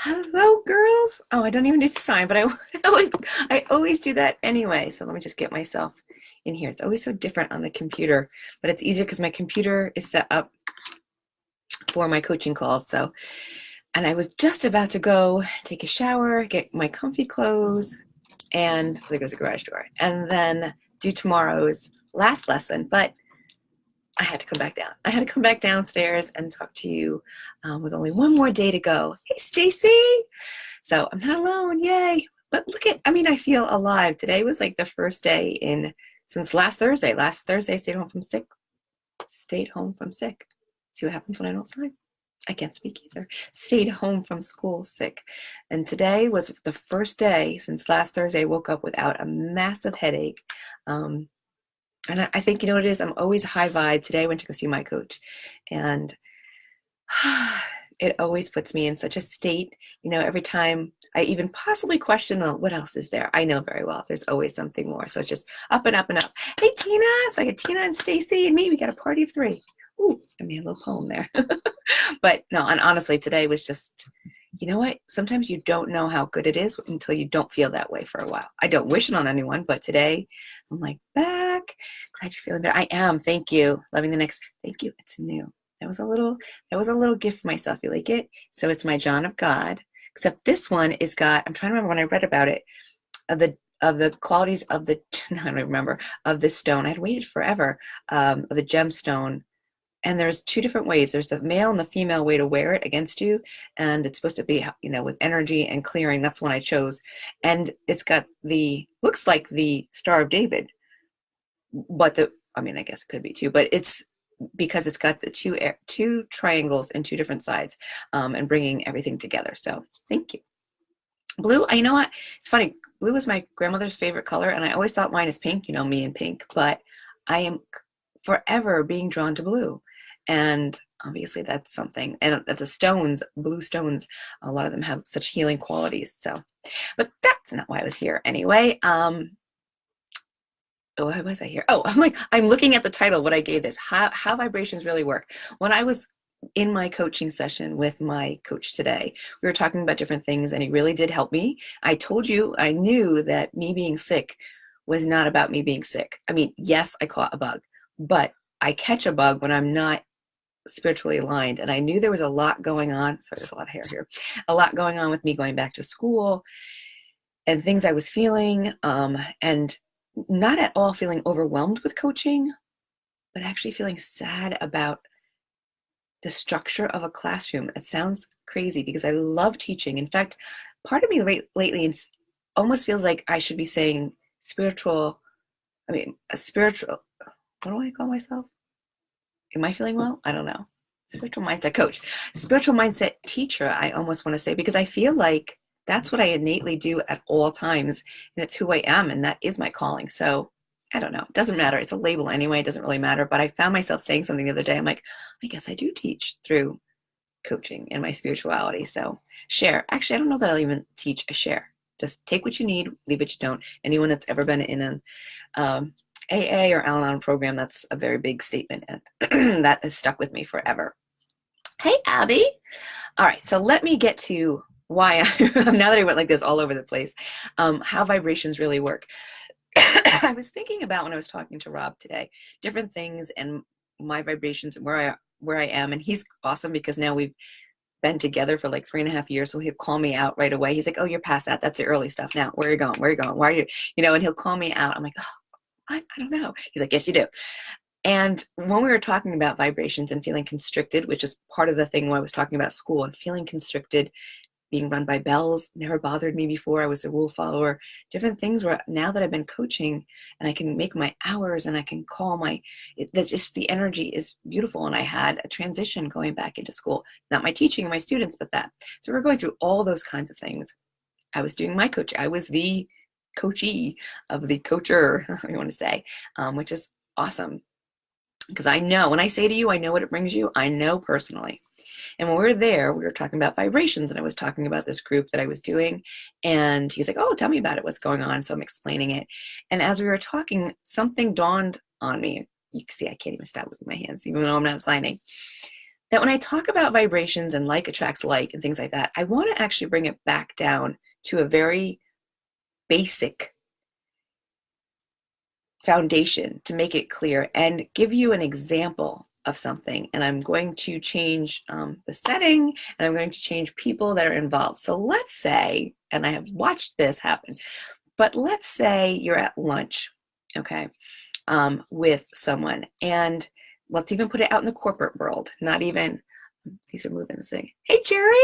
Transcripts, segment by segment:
Hello, girls. Oh, I don't even need to sign, but I always, I always do that anyway. So let me just get myself in here. It's always so different on the computer, but it's easier because my computer is set up for my coaching calls. So, and I was just about to go take a shower, get my comfy clothes, and there goes the garage door, and then do tomorrow's last lesson. But I had to come back down. I had to come back downstairs and talk to you with only one more day to go. Hey, Stacy. So I'm not alone, yay. But look at, I mean, I feel alive. Today was like the first day since last Thursday. Last Thursday, I stayed home from sick. Stayed home from sick. See what happens when I don't sign? I can't speak either. Stayed home from school sick. And today was the first day since last Thursday I woke up without a massive headache. And I think, you know what it is? I'm always high vibe. Today I went to go see my coach. And it always puts me in such a state, every time I even possibly question, well, what else is there? I know very well there's always something more. So it's just up and up and up. Hey, Tina. So I got Tina and Stacy and me. We got a party of three. Ooh, I made a little poem there. But no, and honestly, today was just, you know what? Sometimes you don't know how good it is until you don't feel that way for a while. I don't wish it on anyone, but today I'm like, back. Glad you're feeling better. I am. Thank you. Loving the next. Thank you. It's new. That was a little gift for myself. You like it? So it's my John of God. Except this one is got, I'm trying to remember when I read about it, of the qualities of the, I don't remember, of this stone. I'd waited forever, of the gemstone. And there's two different ways. There's the male and the female way to wear it against you. And it's supposed to be, with energy and clearing. That's one I chose. And it's got looks like the Star of David. But I guess it could be too, but it's because it's got the two triangles and two different sides, and bringing everything together. So thank you. Blue, you know what? It's funny. Blue is my grandmother's favorite color. And I always thought mine is pink, me and pink. But I am forever being drawn to blue. And obviously that's something. And the stones, blue stones, a lot of them have such healing qualities. So, but that's not why I was here anyway. Why was I here? Oh, I'm looking at the title, what I gave this, how vibrations really work. When I was in my coaching session with my coach today, we were talking about different things and he really did help me. I told you, I knew that me being sick was not about me being sick. I mean, yes, I caught a bug, but I catch a bug when I'm not spiritually aligned. And I knew there was a lot going on. Sorry, there's a lot of hair here. A lot going on with me going back to school and things I was feeling, and not at all feeling overwhelmed with coaching, but actually feeling sad about the structure of a classroom. It sounds crazy because I love teaching. In fact, part of me lately almost feels like I should be saying a spiritual, what do I call myself? Am I feeling well? I don't know. Spiritual mindset coach, spiritual mindset teacher, I almost want to say, because I feel like that's what I innately do at all times. And it's who I am. And that is my calling. So I don't know. It doesn't matter. It's a label anyway. It doesn't really matter. But I found myself saying something the other day. I'm like, I guess I do teach through coaching and my spirituality. So share. Actually, I don't know that I'll even teach a share. Just take what you need, leave what you don't. Anyone that's ever been in an AA or Al-Anon program, that's a very big statement. And that has stuck with me forever. Hey, Abby. All right. So let me get to why now that I went like this all over the place, how vibrations really work. I was thinking about when I was talking to Rob today, different things and my vibrations and where I am. And he's awesome because now we've been together for like 3.5 years. So he'll call me out right away. He's like, oh, you're past that. That's the early stuff. Now, where are you going? Where are you going? Why are you, and he'll call me out. I'm like, oh, I don't know. He's like, yes, you do. And when we were talking about vibrations and feeling constricted, which is part of the thing when I was talking about school and feeling constricted, being run by bells, never bothered me before. I was a rule follower. Different things where now that I've been coaching and I can make my hours and I can call that's just the energy is beautiful. And I had a transition going back into school, not my teaching and my students, but that. So we're going through all those kinds of things. I was doing my coaching. I was the coachee of the coacher, you want to say, which is awesome. Because I know, when I say to you, I know what it brings you, I know personally. And when we were there, we were talking about vibrations, and I was talking about this group that I was doing, and he's like, oh, tell me about it, what's going on? So I'm explaining it. And as we were talking, something dawned on me. You can see I can't even stop with my hands, even though I'm not signing. that when I talk about vibrations and like attracts like and things like that, I want to actually bring it back down to a very basic foundation to make it clear and give you an example of something. And I'm going to change the setting, and I'm going to change people that are involved. So let's say, and I have watched this happen, but let's say you're at lunch, okay, with someone, and let's even put it out in the corporate world, not even, these are moving this thing. Hey, Jerry,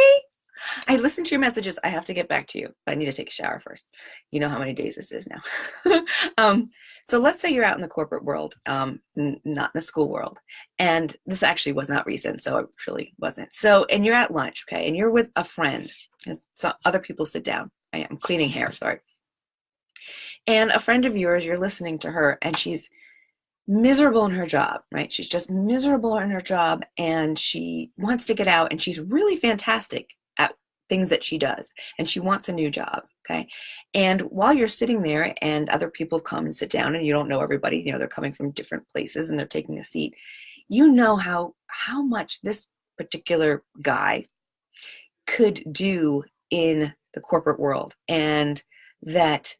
I listened to your messages. I have to get back to you, but I need to take a shower first. You know how many days this is now. So let's say you're out in the corporate world, not in the school world. And this actually was not recent, so it really wasn't. So, and you're at lunch, okay, and you're with a friend. So other people sit down. I am cleaning hair, sorry. And a friend of yours, you're listening to her, and she's miserable in her job, right? She's just miserable in her job, and she wants to get out, and she's really fantastic at things that she does, and she wants a new job, okay? And while you're sitting there and other people come and sit down, and you don't know everybody, you know, they're coming from different places and they're taking a seat, you know how much this particular guy could do in the corporate world, and that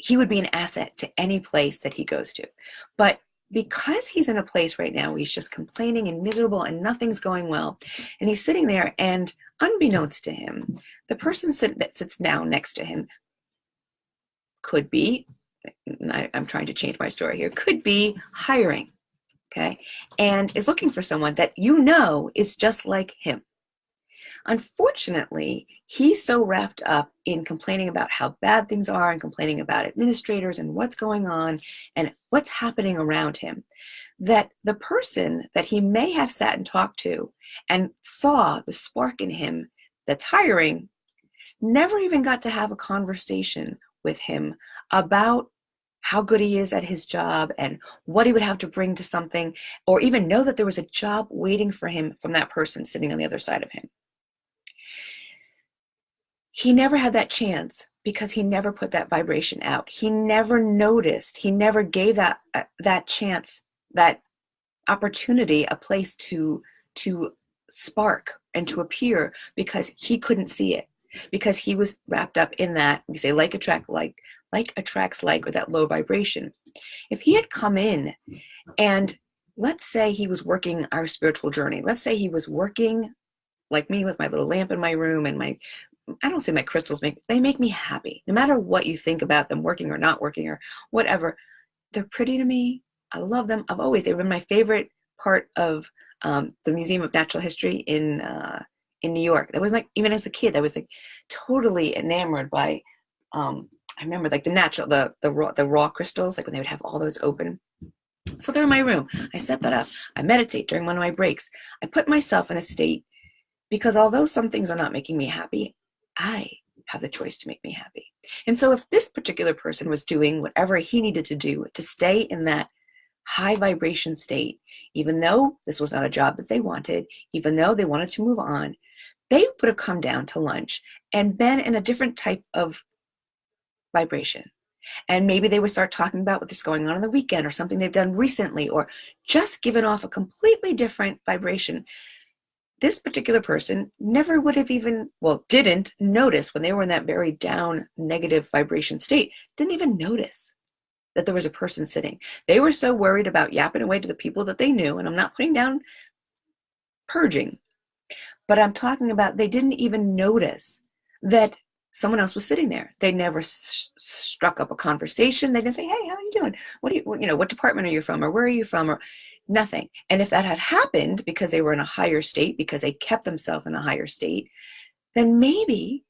he would be an asset to any place that he goes to. But because he's in a place right now, he's just complaining and miserable and nothing's going well, and he's sitting there, and unbeknownst to him, the person that sits down next to him could be, I'm trying to change my story here, could be hiring, okay, and is looking for someone that you know is just like him. Unfortunately, he's so wrapped up in complaining about how bad things are and complaining about administrators and what's going on and what's happening around him, that the person that he may have sat and talked to and saw the spark in him that's hiring never even got to have a conversation with him about how good he is at his job and what he would have to bring to something, or even know that there was a job waiting for him from that person sitting on the other side of him. He never had that chance because he never put that vibration out. He never noticed. He never gave that chance, that opportunity, a place to spark and to appear, because he couldn't see it, because he was wrapped up in that, we say like attracts like, with that low vibration. If he had come in and let's say he was working our spiritual journey, let's say he was working like me with my little lamp in my room, and I don't say my crystals make me happy. No matter what you think about them working or not working or whatever, they're pretty to me. I love them. They've been my favorite part of the Museum of Natural History in New York. That was like, even as a kid, I was like totally enamored by, I remember like the raw crystals, like when they would have all those open. So they're in my room. I set that up. I meditate during one of my breaks. I put myself in a state, because although some things are not making me happy, I have the choice to make me happy. And so if this particular person was doing whatever he needed to do to stay in that high vibration state, even though this was not a job that they wanted, even though they wanted to move on, they would have come down to lunch and been in a different type of vibration. And maybe they would start talking about what's going on the weekend, or something they've done recently, or just given off a completely different vibration. This particular person never would have didn't notice when they were in that very down, negative vibration state, didn't even notice that there was a person sitting. They were so worried about yapping away to the people that they knew, and I'm not putting down purging, but I'm talking about they didn't even notice that someone else was sitting there. They never struck up a conversation. They didn't say, "Hey, how are you doing? What department are you from, or where are you from?" Or nothing. And if that had happened because they were in a higher state, because they kept themselves in a higher state, then maybe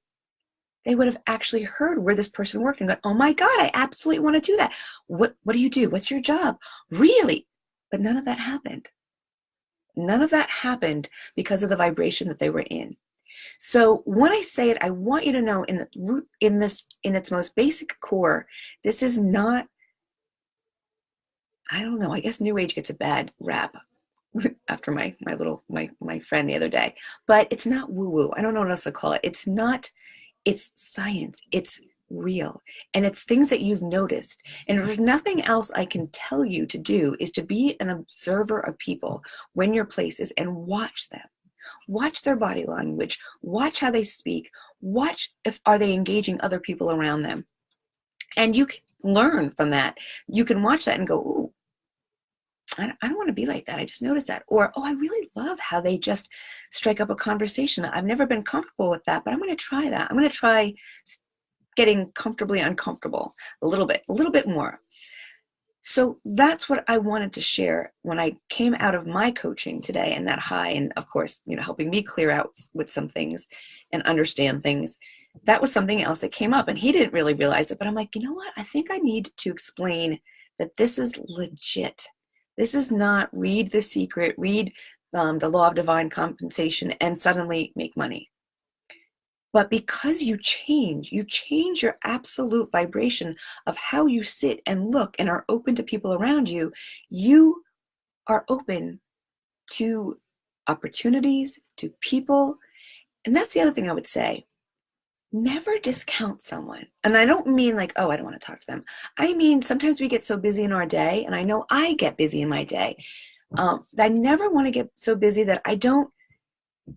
they would have actually heard where this person worked and gone, "Oh my God, I absolutely want to do that. What do you do? What's your job? Really?" But none of that happened. None of that happened because of the vibration that they were in. So when I say it, I want you to know in the root, in its most basic core, this is not, I don't know, I guess New Age gets a bad rap after my friend the other day, but it's not woo-woo. I don't know what else to call it. It's science. It's real. And it's things that you've noticed. And there's nothing else I can tell you to do is to be an observer of people when you're places and watch them. Watch their body language, watch how they speak, watch if are they engaging other people around them. And you can learn from that. You can watch that and go, ooh, I don't want to be like that. I just noticed that. Or, oh, I really love how they just strike up a conversation. I've never been comfortable with that, but I'm going to try that. I'm going to try getting comfortably uncomfortable a little bit more. So that's what I wanted to share when I came out of my coaching today and that high, and of course, helping me clear out with some things and understand things. That was something else that came up, and he didn't really realize it, but I'm like, you know what? I think I need to explain that this is legit. This is not read The Secret, read the Law of Divine Compensation, and suddenly make money. But because you change your absolute vibration of how you sit and look and are open to people around you, you are open to opportunities, to people. And that's the other thing I would say. Never discount someone. And I don't mean like, oh, I don't want to talk to them. I mean, sometimes we get so busy in our day, and I know I get busy in my day. I never want to get so busy that I don't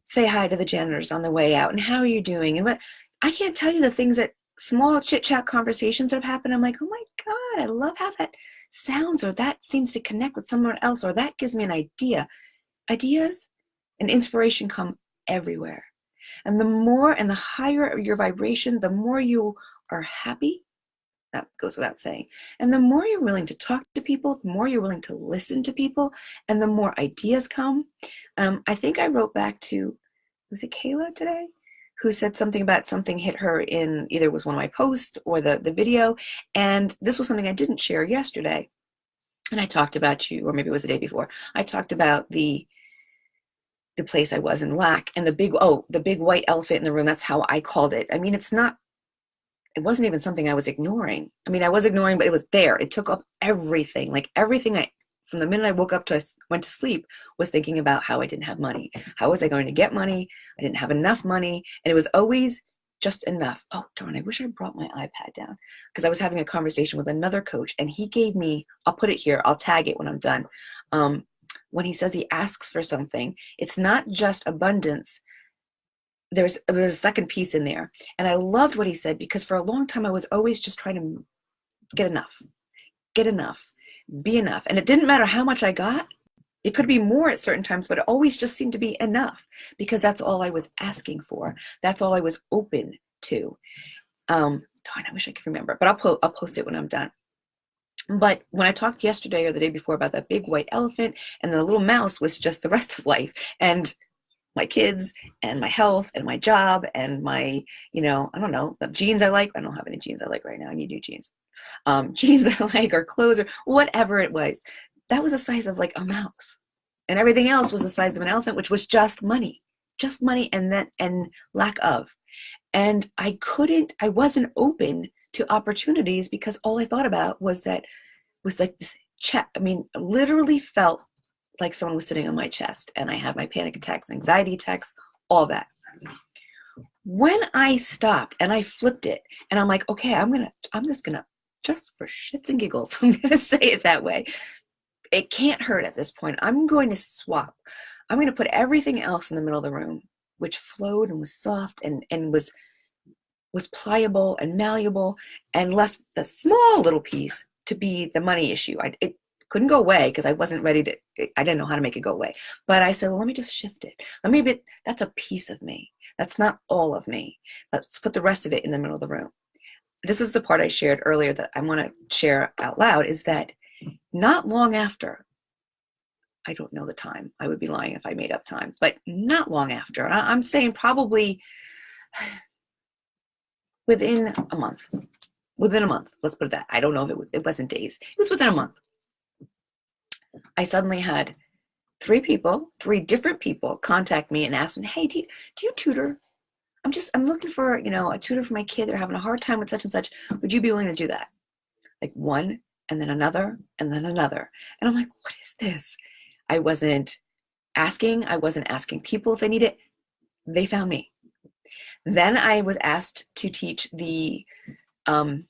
say hi to the janitors on the way out and how are you doing, and what I can't tell you the things that small chit chat conversations that have happened. I'm like, oh my God, I love how that sounds, or that seems to connect with someone else, or that gives me an idea. Ideas and inspiration come everywhere. And the more and the higher your vibration, the more you are happy. That goes without saying. And the more you're willing to talk to people, the more you're willing to listen to people, and the more ideas come. I think I wrote back to, was it Kayla today? Who said something about something hit her in either was one of my posts or the video. And this was something I didn't share yesterday. And I talked about you, or maybe it was the day before. I talked about the place I was in LAC and the big white elephant in the room. That's how I called it. I mean, it wasn't even something I was ignoring. I mean, I was ignoring, but it was there. It took up everything. Like everything from the minute I woke up to I went to sleep, was thinking about how I didn't have money. How was I going to get money? I didn't have enough money. And it was always just enough. Oh, darn, I wish I brought my iPad down, because I was having a conversation with another coach, and he gave me, I'll put it here, I'll tag it when I'm done. When he says he asks for something, it's not just abundance. There's a second piece in there. And I loved what he said, because for a long time I was always just trying to get enough, be enough. And it didn't matter how much I got. It could be more at certain times, but it always just seemed to be enough, because that's all I was asking for. That's all I was open to. Darn, I wish I could remember, but I'll post it when I'm done. But when I talked yesterday or the day before about that big white elephant, and the little mouse was just the rest of life, and my kids and my health and my job and my, I don't know, the jeans I like. I don't have any jeans I like right now. I need new jeans. Jeans I like, or clothes, or whatever it was. That was the size of like a mouse. And everything else was the size of an elephant, which was just money and lack of. And I wasn't open to opportunities, because all I thought about was like this check. I mean, literally felt like someone was sitting on my chest, and I had my panic attacks, anxiety attacks, all that. When I stopped and I flipped it, and I'm like, okay, just for shits and giggles, I'm going to say it that way. It can't hurt at this point. I'm going to swap. I'm going to put everything else in the middle of the room, which flowed and was soft and was pliable and malleable, and left the small little piece to be the money issue. It couldn't go away, because I wasn't ready to, I didn't know how to make it go away. But I said, well, let me just shift it. That's a piece of me. That's not all of me. Let's put the rest of it in the middle of the room. This is the part I shared earlier that I want to share out loud, is that not long after, I don't know the time, I would be lying if I made up time, but not long after, I'm saying probably within a month, let's put it that. I don't know if it wasn't days. It was within a month. I suddenly had three different people contact me and ask me, hey, do you tutor? I'm looking for, a tutor for my kid. They're having a hard time with such and such. Would you be willing to do that? Like one, and then another, and then another. And I'm like, what is this? I wasn't asking people if they need it. They found me. Then I was asked to teach the Um,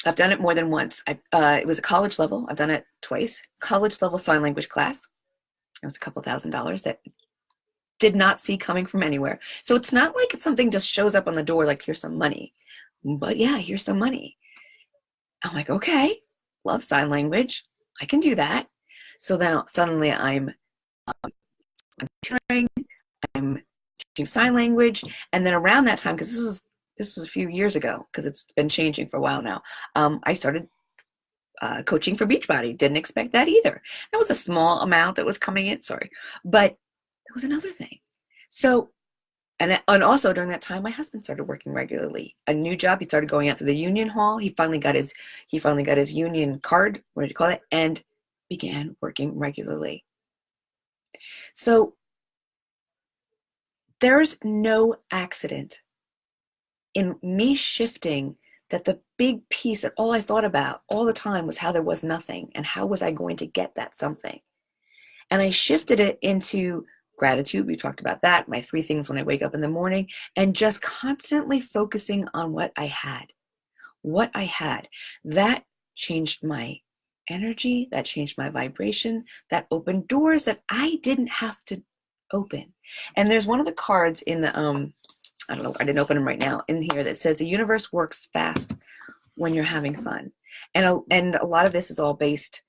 I've done it more than once. It was a college level. I've done it twice. College level sign language class. It was a couple $1,000s that did not see coming from anywhere. So it's not like it's something just shows up on the door like, here's some money. But yeah, here's some money. I'm like, okay, love sign language. I can do that. So now suddenly I'm tutoring, I'm teaching sign language. And then around that time, because this was a few years ago, because it's been changing for a while now, I started coaching for Beachbody. Didn't expect that either. That was a small amount that was coming in, sorry. But that was another thing. So, and also during that time, my husband started working regularly. A new job. He started going out to the union hall. He finally got his union card, what did you call it? And began working regularly. So there's no accident in me shifting that the big piece that all I thought about all the time was how there was nothing and how was I going to get that something. And I shifted it into gratitude. We talked about that, my 3 things when I wake up in the morning, and just constantly focusing on what I had. What I had. That changed my energy, that changed my vibration, that opened doors that I didn't have to open. And there's one of the cards in the I don't know, I didn't open them right now, in here that says the universe works fast when you're having fun. And a lot of this is all based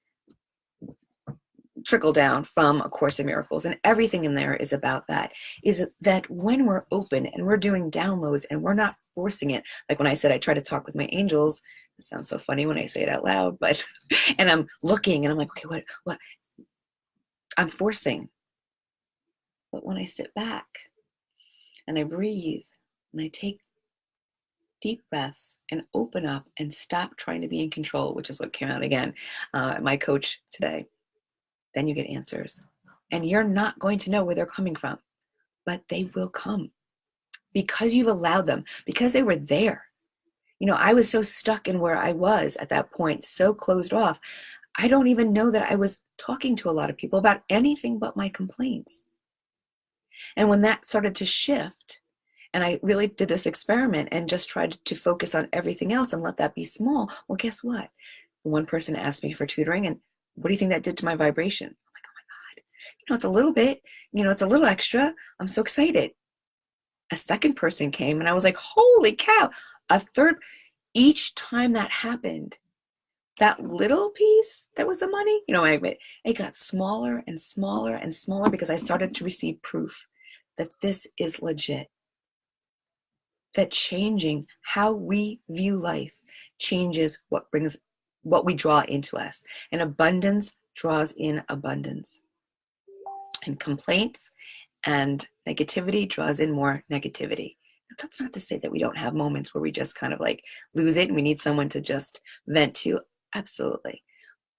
trickle down from A Course in Miracles, and everything in there is about that, is that when we're open and we're doing downloads and we're not forcing it, like when I said I try to talk with my angels, it sounds so funny when I say it out loud, but and I'm looking and I'm like, okay, what I'm forcing. But when I sit back and I breathe and I take deep breaths and open up and stop trying to be in control, which is what came out again, my coach today, then you get answers. And you're not going to know where they're coming from, but they will come because you've allowed them, because they were there. You know, I was so stuck in where I was at that point, so closed off. I don't even know that I was talking to a lot of people about anything but my complaints. And when that started to shift, and I really did this experiment and just tried to focus on everything else and let that be small, well, guess what? One person asked me for tutoring, and what do you think that did to my vibration? I'm like, oh my God, it's a little bit, it's a little extra. I'm so excited. A second person came and I was like, holy cow. A third, each time that happened, that little piece that was the money, it got smaller and smaller and smaller because I started to receive proof that this is legit. That changing how we view life changes what we draw into us. And abundance draws in abundance. And complaints and negativity draws in more negativity. That's not to say that we don't have moments where we just kind of like lose it and we need someone to just vent to. Absolutely.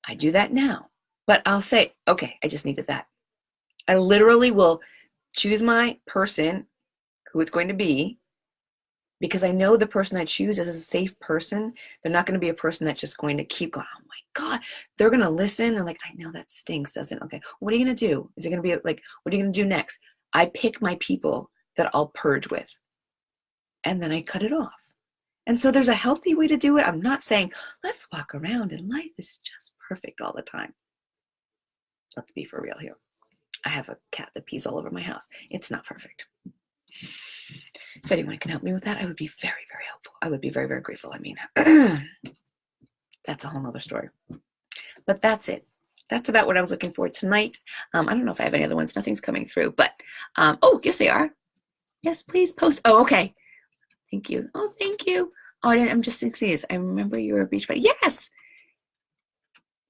I do that now. But I'll say, okay, I just needed that. I literally will choose my person who it's going to be, because I know the person I choose is a safe person. They're not going to be a person that's just going to keep going, oh my God. They're going to listen and like, I know that stinks, doesn't it? Okay, what are you going to do? Is it going to be like, what are you going to do next? I pick my people that I'll purge with. And then I cut it off. And so there's a healthy way to do it. I'm not saying, let's walk around and life is just perfect all the time. Let's be for real here. I have a cat that pees all over my house. It's not perfect. If anyone can help me with that, I would be very, very helpful. I would be very, very grateful. I mean, that's a whole nother story. But that's it. That's about what I was looking for tonight. I don't know if I have any other ones. Nothing's coming through. But, oh, yes, they are. Yes, please post. Oh, okay. Thank you. Oh, thank you. Oh, I'm just 60. I remember you were a Beachbody. Yes.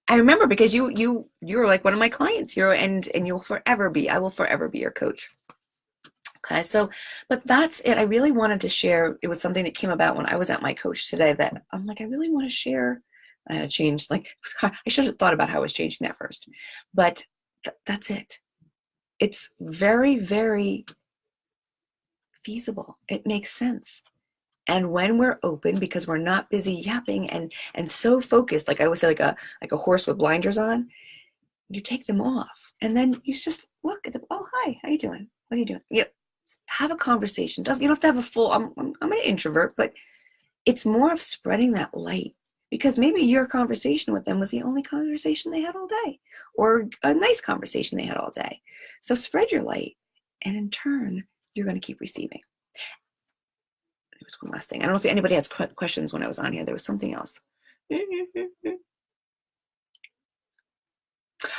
I remember because you were like one of my clients. And you'll forever be. I will forever be your coach. Okay, so, but that's it. I really wanted to share. It was something that came about when I was at my coach today that I'm like, I really want to share. I had to change, like, I should have thought about how I was changing that first. But that's it. It's very, very feasible. It makes sense. And when we're open, because we're not busy yapping and so focused, like I always say, like a horse with blinders on, you take them off. And then you just look at them. Oh, hi, how you doing? What are you doing? Have a conversation. You don't have to have a full, I'm an introvert, but it's more of spreading that light, because maybe your conversation with them was the only conversation they had all day, or a nice conversation they had all day. So spread your light, and in turn, you're going to keep receiving. There was one last thing. I don't know if anybody has questions when I was on here. There was something else.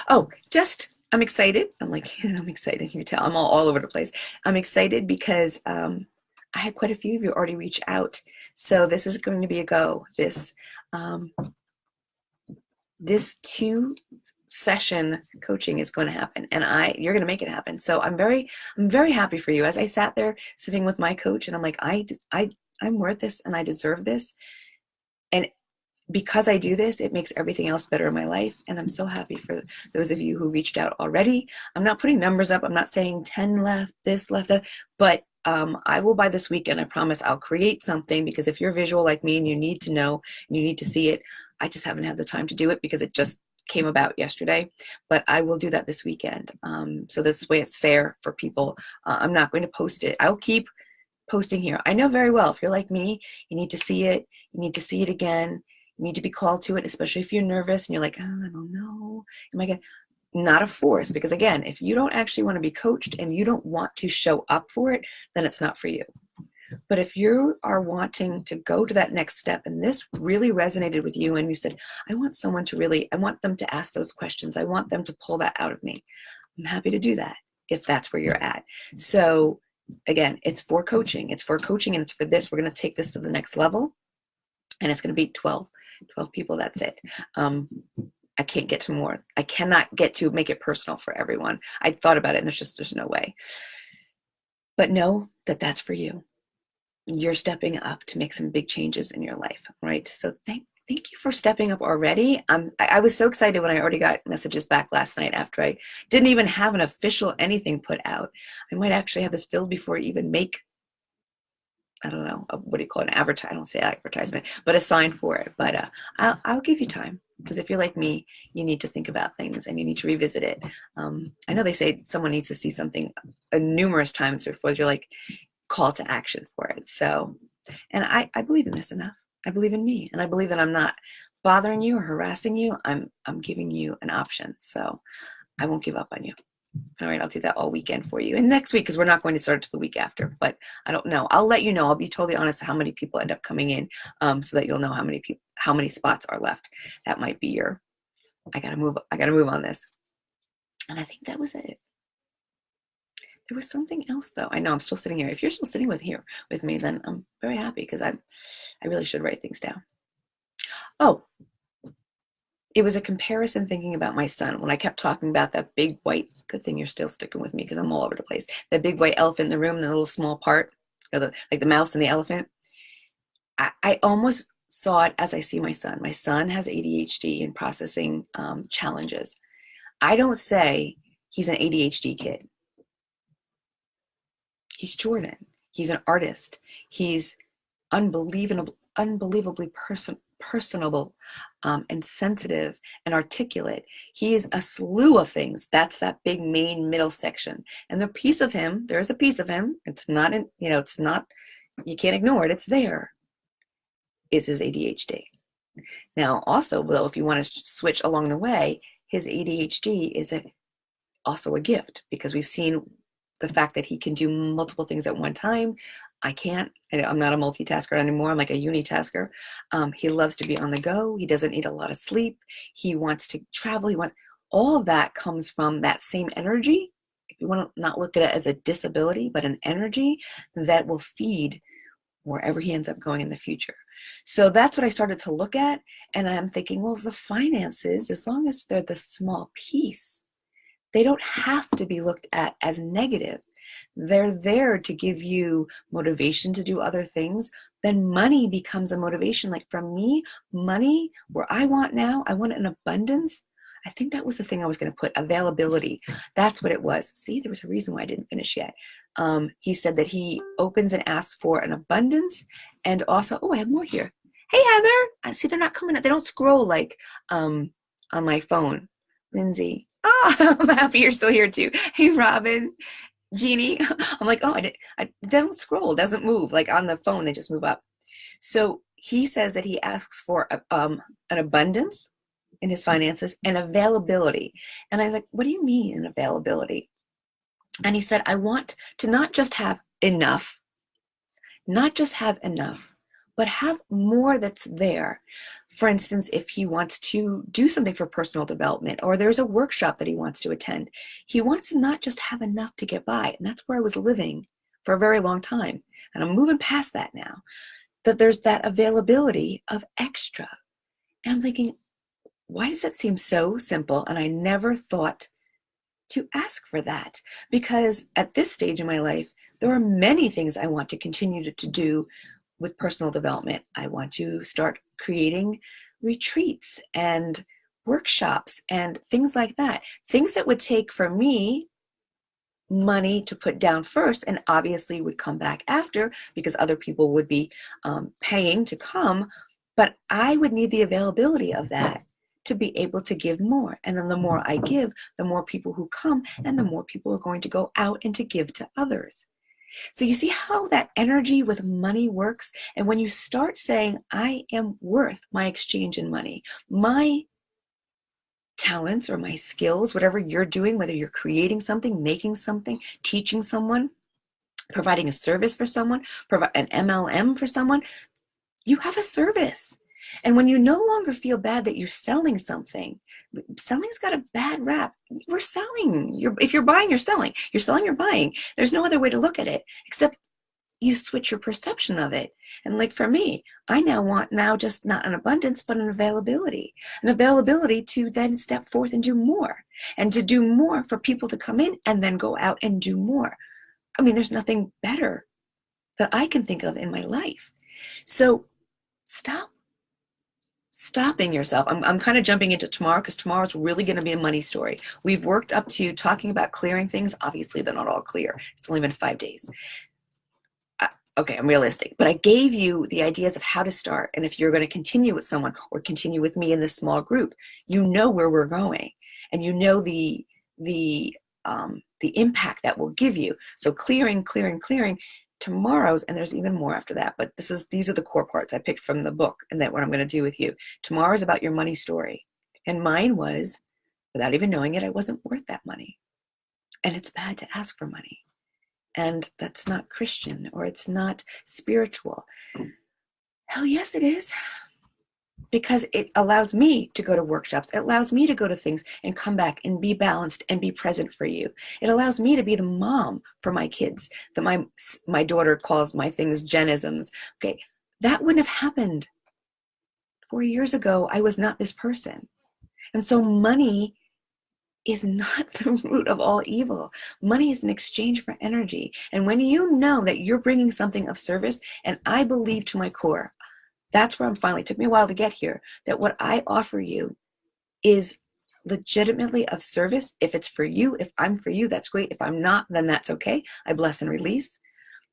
Oh, I'm excited. I'm excited. You can tell I'm all over the place. I'm excited because I had quite a few of you already reach out. So this is going to be a go. This 2-session coaching is going to happen, and you're going to make it happen. So I'm very happy for you. As I sat there sitting with my coach, and I'm like, I'm worth this, and I deserve this. And because I do this, it makes everything else better in my life. And I'm so happy for those of you who reached out already. I'm not putting numbers up. I'm not saying 10 left, this left, that, but I will, by this weekend, I promise I'll create something, because if you're visual like me and you need to know and you need to see it, I just haven't had the time to do it because it just came about yesterday. But I will do that this weekend. So this way it's fair for people. I'm not going to post it. I'll keep posting here. I know very well, if you're like me, you need to see it. You need to see it again. You need to be called to it, especially if you're nervous and you're like, oh, I don't know. Am I going to? Not a force, because again, if you don't actually want to be coached and you don't want to show up for it, then it's not for you. But if you are wanting to go to that next step, and this really resonated with you, and you said, I want them to ask those questions. I want them to pull that out of me. I'm happy to do that if that's where you're at. So again, it's for coaching. It's for coaching, and it's for this. We're going to take this to the next level, and it's going to be 12 people. That's it. I can't get to more. I cannot get to make it personal for everyone. I thought about it, and there's no way. But know that that's for you. You're stepping up to make some big changes in your life, right? So thank you for stepping up already. I was so excited when I already got messages back last night after I didn't even have an official anything put out. I might actually have this filled before I even make, I don't know, what do you call it, an advertisement? I don't say advertisement, but a sign for it. But I'll give you time, because if you're like me, you need to think about things and you need to revisit it. I know they say someone needs to see something numerous times before you're like call to action for it. So, and I believe in this enough. I believe in me, and I believe that I'm not bothering you or harassing you. I'm giving you an option. So I won't give up on you. All right, I'll do that all weekend for you. And next week, because we're not going to start till the week after, but I don't know. I'll let you know. I'll be totally honest how many people end up coming in, so that you'll know how many spots are left. That might be I gotta move on this. And I think that was it. There was something else though. I know I'm still sitting here. If you're still sitting with me, then I'm very happy, because I really should write things down. Oh, it was a comparison thinking about my son when I kept talking about that big white, good thing you're still sticking with me because I'm all over the place, that big white elephant in the room, the little small part, like the mouse and the elephant. I almost saw it as I see my son. My son has ADHD and processing challenges. I don't say he's an ADHD kid. He's Jordan. He's an artist. He's unbelievably personable and sensitive and articulate. He is a slew of things. That's that big main middle section. And there's a piece of him. It's not, you can't ignore it. It's there. Is his ADHD. Now, also, though, if you want to switch along the way, his ADHD is also a gift, because we've seen the fact that he can do multiple things at one time. I can't. I'm not a multitasker anymore. I'm like a unitasker. He loves to be on the go. He doesn't need a lot of sleep. He wants to travel. All of that comes from that same energy. If you want to not look at it as a disability, but an energy that will feed wherever he ends up going in the future. So that's what I started to look at. And I'm thinking, well, the finances, as long as they're the small piece, they don't have to be looked at as negative. They're there to give you motivation to do other things. Then money becomes a motivation. Like for me, money, where I want an abundance. I think that was the thing I was going to put, availability. That's what it was. See, there was a reason why I didn't finish yet. He said that he opens and asks for an abundance, and also, I have more here. Hey, Heather. I see they're not coming up. They don't scroll like on my phone. Lindsay. Oh, I'm happy you're still here too. Hey, Robin. Jeannie. I'm like, they don't scroll. It doesn't move. Like on the phone, they just move up. So he says that he asks for an abundance in his finances and availability. And I was like, what do you mean an availability? And he said, I want to not just have enough, but have more that's there. For instance, if he wants to do something for personal development, or there's a workshop that he wants to attend, he wants to not just have enough to get by. And that's where I was living for a very long time. And I'm moving past that now, that there's that availability of extra. And I'm thinking, why does that seem so simple? And I never thought to ask for that, because at this stage in my life, there are many things I want to continue to do with personal development. I want to start creating retreats and workshops and things like that. Things that would take for me money to put down first, and obviously would come back after because other people would be paying to come. But I would need the availability of that to be able to give more. And then the more I give, the more people who come, and the more people are going to go out and to give to others. So you see how that energy with money works? And when you start saying, I am worth my exchange in money, my talents or my skills, whatever you're doing, whether you're creating something, making something, teaching someone, providing a service for someone, provide an MLM for someone, you have a service. And when you no longer feel bad that you're selling something, selling's got a bad rap. We're selling. If you're buying, you're selling. You're selling, you're buying. There's no other way to look at it, except you switch your perception of it. And like for me, I now want just not an abundance, but an availability to then step forth and do more, and to do more for people to come in and then go out and do more. I mean, there's nothing better that I can think of in my life. So stop stopping yourself. I'm kind of jumping into tomorrow, because tomorrow's really going to be a money story. We've worked up to talking about clearing things. Obviously, they're not all clear. It's only been 5 days. Okay, I'm realistic, but I gave you the ideas of how to start. And if you're going to continue with someone or continue with me in this small group, you know where we're going, and you know the impact that will give you. So clearing tomorrow's, and there's even more after that, but these are the core parts I picked from the book, and that what I'm going to do with you. Tomorrow is about your money story. And mine was, without even knowing it, I wasn't worth that money. And it's bad to ask for money. And that's not Christian, or it's not spiritual. Hell yes, it is. Because it allows me to go to workshops. It allows me to go to things and come back and be balanced and be present for you. It allows me to be the mom for my kids, that my daughter calls my things Jenisms. Okay, that wouldn't have happened 4 years ago. I was not this person. And so money is not the root of all evil. Money is an exchange for energy. And when you know that you're bringing something of service, and I believe to my core, that's where I'm finally, it took me a while to get here, that what I offer you is legitimately of service. If it's for you, if I'm for you, that's great. If I'm not, then that's okay. I bless and release.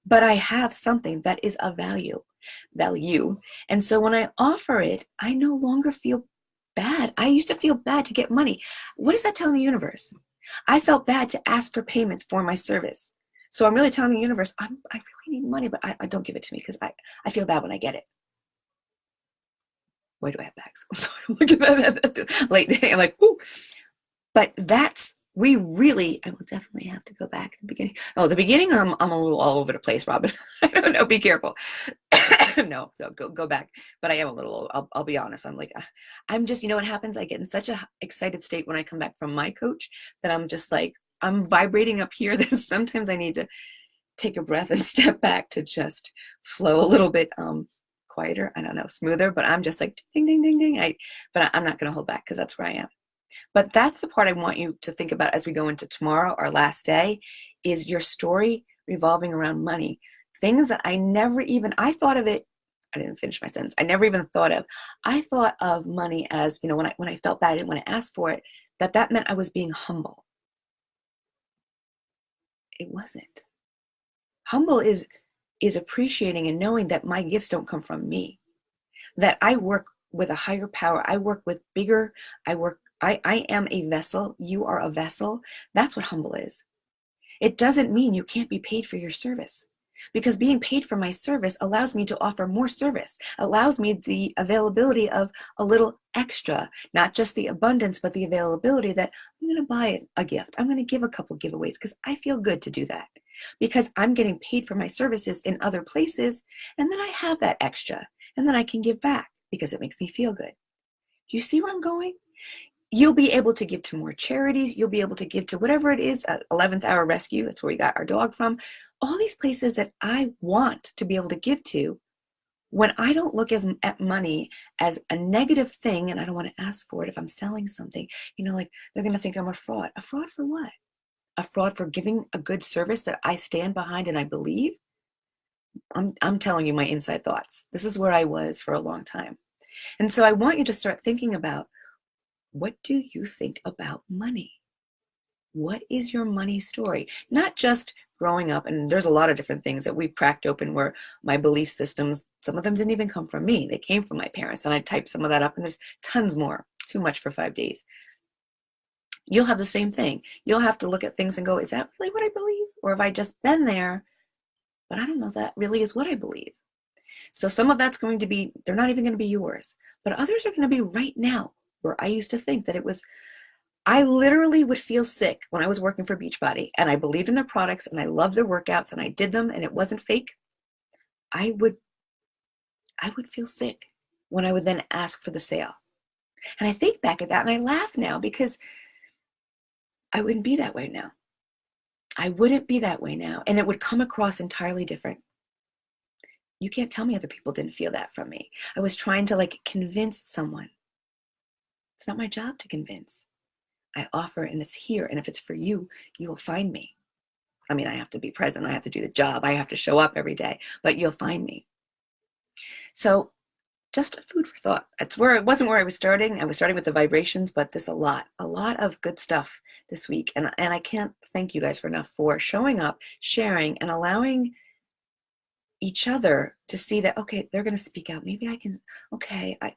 But I have something that is of value. And so when I offer it, I no longer feel bad. I used to feel bad to get money. What does that tell the universe? I felt bad to ask for payments for my service. So I'm really telling the universe, I really need money, but I don't give it to me, because I feel bad when I get it. Why do I have bags? I'm sorry, I'm looking at that late day. I'm like, ooh. But I will definitely have to go back to the beginning. Oh, the beginning, I'm a little all over the place, Robin. I don't know, be careful. No, so go back. But I am a little, I'll be honest. I'm like, I'm just, you know what happens? I get in such a excited state when I come back from my coach, that I'm just like, I'm vibrating up here, that sometimes I need to take a breath and step back to just flow a little bit quieter. I don't know, smoother, but I'm just like, ding, ding, ding, ding. But I'm not going to hold back, because that's where I am. But that's the part I want you to think about as we go into tomorrow, our last day, is your story revolving around money. Things that I thought of it, I didn't finish my sentence. I never even thought of, I thought of money as, when I felt bad and when I asked for it, that meant I was being humble. It wasn't. Humble is appreciating and knowing that my gifts don't come from me, that I work with a higher power. I work with bigger, I am a vessel. You are a vessel. That's what humble is. It doesn't mean you can't be paid for your service. because being paid for my service allows me to offer more service, allows me the availability of a little extra, not just the abundance, but the availability that I'm going to buy a gift. I'm going to give a couple giveaways because I feel good to do that, because I'm getting paid for my services in other places. And then I have that extra, and then I can give back because it makes me feel good. Do you see where I'm going? You'll be able to give to more charities. You'll be able to give to whatever it is, 11th Hour Rescue. That's where we got our dog from. All these places that I want to be able to give to, when I don't look at money as a negative thing, and I don't want to ask for it if I'm selling something, like they're going to think I'm a fraud. A fraud for what? A fraud for giving a good service that I stand behind and I believe? I'm telling you my inside thoughts. This is where I was for a long time. And so I want you to start thinking about, what do you think about money? What is your money story? Not just growing up, and there's a lot of different things that we cracked open where my belief systems, some of them didn't even come from me. They came from my parents, and I typed some of that up, and there's tons more. Too much for 5 days. You'll have the same thing. You'll have to look at things and go, is that really what I believe? Or have I just been there, but I don't know if that really is what I believe? So some of that's going to be, they're not even going to be yours, but others are going to be right now, where I used to think that it was, I literally would feel sick when I was working for Beachbody and I believed in their products and I loved their workouts and I did them and it wasn't fake. I would feel sick when I would then ask for the sale. And I think back at that and I laugh now because I wouldn't be that way now. I wouldn't be that way now. And it would come across entirely different. You can't tell me other people didn't feel that from me. I was trying to convince someone. It's not my job to convince. I offer and it's here. And if it's for you, you will find me. I mean, I have to be present. I have to do the job. I have to show up every day, but you'll find me. So just food for thought. It wasn't where I was starting. I was starting with the vibrations, but there's a lot of good stuff this week. And I can't thank you guys enough for showing up, sharing, and allowing each other to see that, okay, they're going to speak out. Maybe I can, okay, I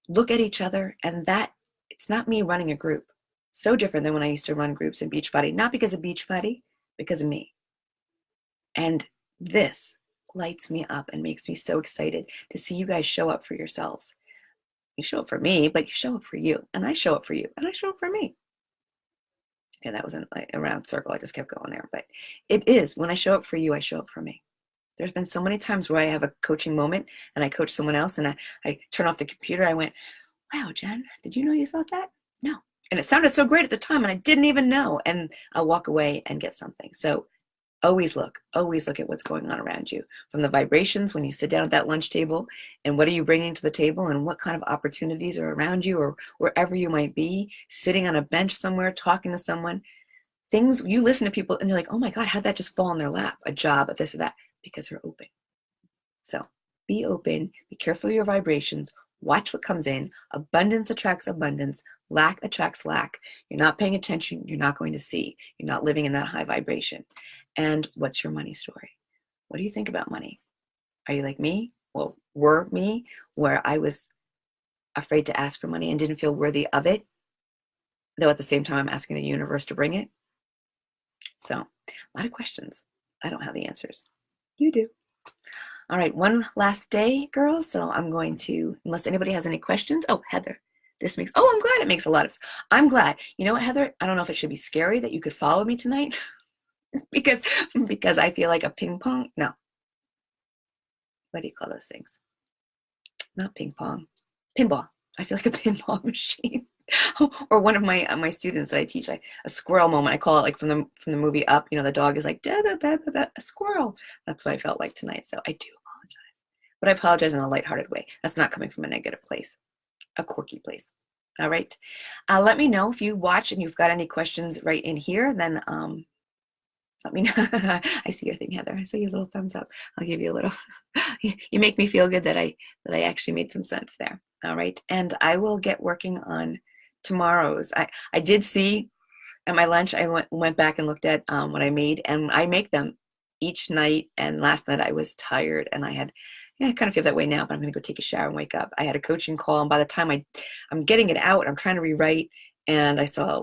look at each other, and that it's not me running a group. So different than when I used to run groups in Beachbody, not because of Beachbody, because of me. And this lights me up and makes me so excited to see you guys show up for yourselves. You show up for me, but you show up for you, and I show up for you, and I show up for me. Okay, that wasn't a round circle. I just kept going there, but it is, when I show up for you, I show up for me. There's been so many times where I have a coaching moment and I coach someone else and I turn off the computer. I went, wow, Jen, did you know you thought that? No. And it sounded so great at the time and I didn't even know. And I'll walk away and get something. So always look at what's going on around you, from the vibrations when you sit down at that lunch table, and what are you bringing to the table, and what kind of opportunities are around you, or wherever you might be, sitting on a bench somewhere, talking to someone. Things, you listen to people and you're like, oh my God, how'd that just fall in their lap? A job, this or that. Because they're open. So be open, be careful of your vibrations, watch what comes in. Abundance attracts abundance, lack attracts lack. You're not paying attention, you're not going to see. You're not living in that high vibration. And what's your money story? What do you think about money? Are you like me? Well, were me, where I was afraid to ask for money and didn't feel worthy of it, though at the same time I'm asking the universe to bring it? So a lot of questions. I don't have the answers. You do. All right, one last day, girls. So I'm going to, unless anybody has any questions. Oh, Heather, I'm glad it makes a lot of sense. I'm glad. You know what, Heather? I don't know if it should be scary that you could follow me tonight because I feel like a ping pong. No. What do you call those things? Not ping pong. Pinball. I feel like a pinball machine. Or one of my students that I teach, a squirrel moment. I call it from the movie Up. The dog is like, da, da, da, da, da, a squirrel. That's what I felt like tonight. So I do apologize, but I apologize in a lighthearted way. That's not coming from a negative place, a quirky place. All right. Let me know if you watch and you've got any questions right in here. Then let me know. I see your thing, Heather. I see your little thumbs up. I'll give you a little. You make me feel good that I actually made some sense there. All right. And I will get working on tomorrow's. I did see at my lunch, I went back and looked at what I made, and I make them each night. And last night I was tired and I kind of feel that way now, but I'm going to go take a shower and wake up. I had a coaching call, and by the time I'm getting it out, I'm trying to rewrite, and I saw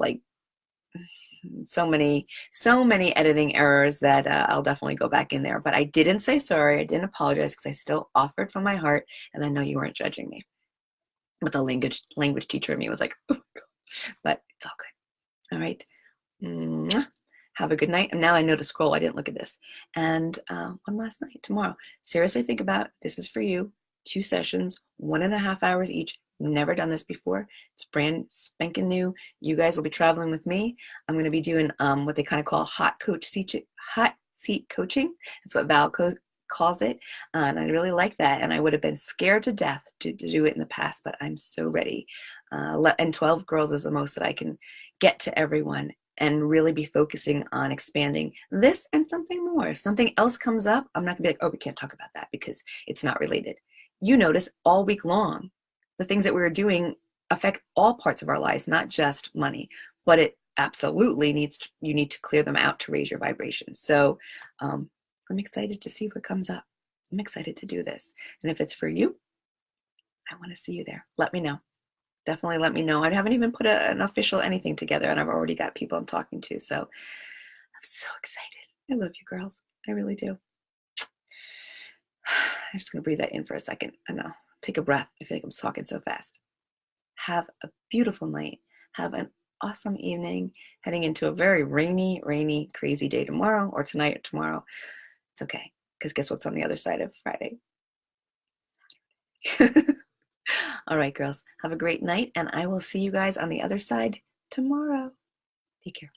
so many editing errors that I'll definitely go back in there. But I didn't say sorry. I didn't apologize because I still offered from my heart, and I know you weren't judging me. But the language teacher in me was like, oh, but it's all good. All right. Mwah. Have a good night. And now I know to scroll. I didn't look at this. And one last night tomorrow. Seriously, think about this is for you. 2 sessions, 1.5 hours each. Never done this before. It's brand spanking new. You guys will be traveling with me. I'm going to be doing what they kind of call hot seat coaching. That's what Val calls it. And I really like that. And I would have been scared to death to do it in the past, but I'm so ready. And 12 girls is the most that I can get to everyone and really be focusing on expanding this and something more. If something else comes up, I'm not gonna be like, oh, we can't talk about that because it's not related. You notice all week long, the things that we were doing affect all parts of our lives, not just money, but it absolutely you need to clear them out to raise your vibration. So I'm excited to see what comes up. I'm excited to do this. And if it's for you, I want to see you there. Let me know. Definitely let me know. I haven't even put an official anything together, and I've already got people I'm talking to. So I'm so excited. I love you girls. I really do. I'm just going to breathe that in for a second. I know. Take a breath. I feel like I'm talking so fast. Have a beautiful night. Have an awesome evening. Heading into a very rainy, crazy day tomorrow, or tonight or tomorrow. It's okay, because guess what's on the other side of Friday? All right, girls, have a great night, and I will see you guys on the other side tomorrow. Take care.